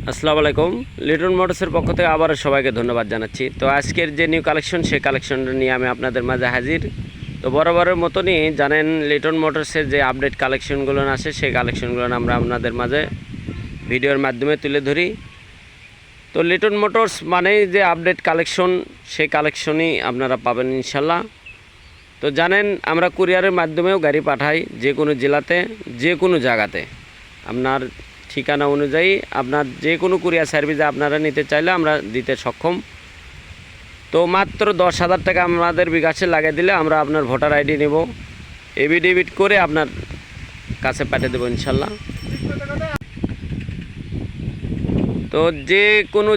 আসসালামু আলাইকুম। লিটন মোটরসের পক্ষ থেকে আবারও সবাইকে ধন্যবাদ জানাচ্ছি। তো আজকের যে নিউ কালেকশন, সেই কালেকশনটা নিয়ে আমি আপনাদের মাঝে হাজির। তো বরাবরের মতনই জানেন, লিটন মোটরসের যে আপডেট কালেকশনগুলো আসে, সেই কালেকশনগুলো আমরা আপনাদের মাঝে ভিডিওর মাধ্যমে তুলে ধরি। তো লিটন মোটরস মানেই যে আপডেট কালেকশন, সেই কালেকশনই আপনারা পাবেন ইনশাল্লাহ। তো জানেন, আমরা কুরিয়ারের মাধ্যমেও গাড়ি পাঠাই যে কোনো জেলাতে, যে কোনো জায়গাতে। আপনার ঠিকানা অনুযায়ী আপনার যে কোনো কুরিয়ার সার্ভিসে আপনারা নিতে চাইলে আমরা দিতে সক্ষম। তো মাত্র 10,000 টাকা আমাদের বিকাশে লাগিয়ে দিলে আমরা আপনার ভোটার আইডি নেব, এফিডেভিট করে আপনার কাছে পাঠিয়ে দেবো ইনশাল্লাহ। তো যে কোনো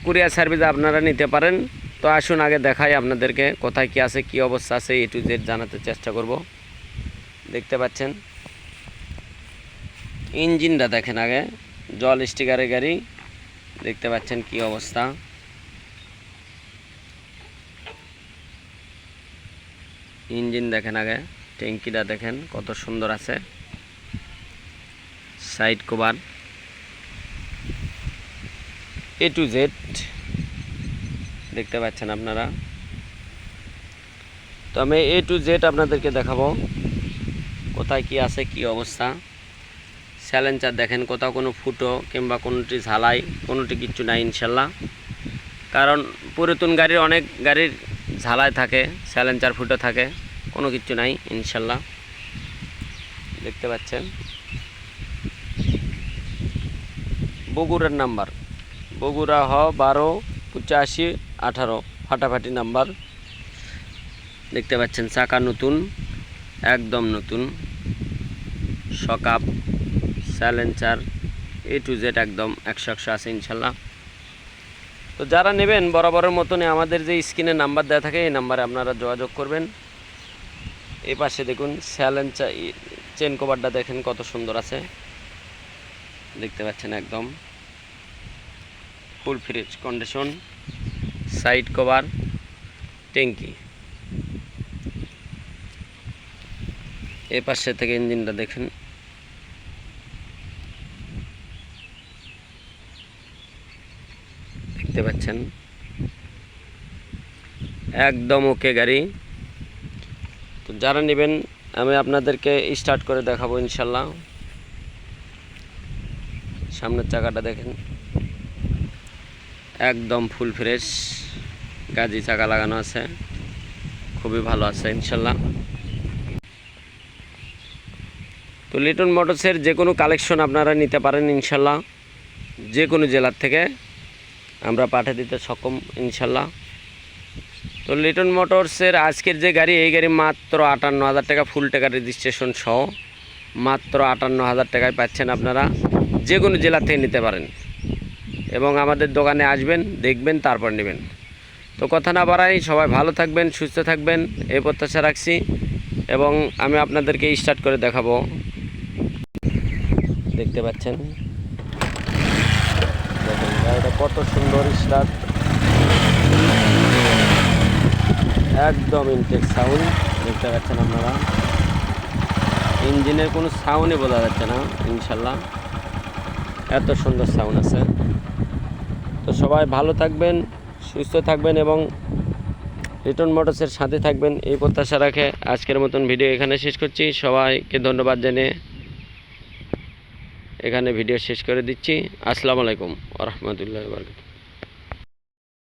কুরিয়ার সার্ভিসে আপনারা নিতে পারেন। তো আসুন আগে দেখাই আপনাদেরকে কোথায় কী আছে, কী অবস্থা আছে, A to Z জানাতে চেষ্টা করব। দেখতে পাচ্ছেন ইঞ্জিনটা দেখেন, আগে জল স্টিকারের গাড়ি। দেখতে পাচ্ছেন কি অবস্থা। ইঞ্জিন দেখেন, আগে ট্যাঙ্কিটা দেখেন কত সুন্দর আছে। Side cover A to Z দেখতে পাচ্ছেন আপনারা। তো আমি A to Z আপনাদেরকে দেখাবো কোথায় কি আছে, কি অবস্থা। স্যালেঞ্চার দেখেন, কোথাও কোনো ফুটো কিংবা কোনোটি ঝালাই, কোনোটি কিচ্ছু নাই ইনশাল্লাহ। কারণ পুরাতন গাড়ির অনেক গাড়ির ঝালাই থাকে, স্যালেঞ্চার ফুটো থাকে, কোনো কিচ্ছু নাই ইনশাল্লাহ। দেখতে পাচ্ছেন বগুড়ার নাম্বার, বগুড়া 128518 ফাটাফাটি নাম্বার। দেখতে পাচ্ছেন চাকা নতুন, একদম নতুন। সকাপ, স্যালেঞ্চার A to Z একদম 100 আছে ইনশাল্লাহ। তো যারা নেবেন বরাবরের মতনই আমাদের যে স্ক্রিনে নাম্বার দেওয়া থাকে, এই নাম্বারে আপনারা যোগাযোগ করবেন। এই পাশে দেখুন স্যালেঞ্চার চেন কভারটা দেখেন কত সুন্দর আছে। দেখতে পাচ্ছেন একদম full fresh condition. Side cover, ট্যাঙ্কি। এই পাশে থেকে ইঞ্জিনটা দেখেন, দেখতে পাচ্ছেন একদম ওকে গাড়ি। তো যারা নেবেন আমি আপনাদেরকে স্টার্ট করে দেখাবো ইনশাল্লাহ। সামনের চাকাটা দেখেন একদম ফুল ফ্রেশ, গাজি চাকা লাগানো আছে, খুবই ভালো আছে ইনশাল্লাহ। তো লিটন মোটরসের যে কোনো কালেকশন আপনারা নিতে পারেন ইনশাল্লাহ। যে কোনো জেলার থেকে আমরা পাঠিয়ে দিতে সক্ষম ইনশাল্লাহ। তো লিটন মোটরসের আজকের যে গাড়ি, এই গাড়ি মাত্র 58,000 টাকা, ফুল টাকা রেজিস্ট্রেশন সহ মাত্র 58,000 টাকায় পাচ্ছেন আপনারা। যে কোনো জেলা থেকে নিতে পারেন এবং আমাদের দোকানে আসবেন, দেখবেন, তারপর নেবেন। তো কথা না বাড়াই, সবাই ভালো থাকবেন, সুস্থ থাকবেন, এই প্রত্যাশা রাখছি। এবং আমি আপনাদেরকে স্টার্ট করে দেখাবো। দেখতে পাচ্ছেন দেখেন গাড়িটা কত সুন্দর স্টার্ট, একদম ইনটেক সাউন্ড। দেখতে পাচ্ছেন আপনারা, ইঞ্জিনের কোনো সাউন্ডই বোঝা যাচ্ছে না ইনশাল্লাহ, এত সুন্দর সাউন্ড আছে। তো সবাই ভালো থাকবেন, সুস্থ থাকবেন এবং লিটন মোটরসের সাথে থাকবেন, এই প্রত্যাশা রাখে আজকের মতন ভিডিও এখানে শেষ করছি। সবাইকে ধন্যবাদ জানিয়ে এখানে ভিডিও শেষ করে দিচ্ছি। আসসালামু আলাইকুম ওয়া রাহমাতুল্লাহি ওয়া বারাকাতুহু।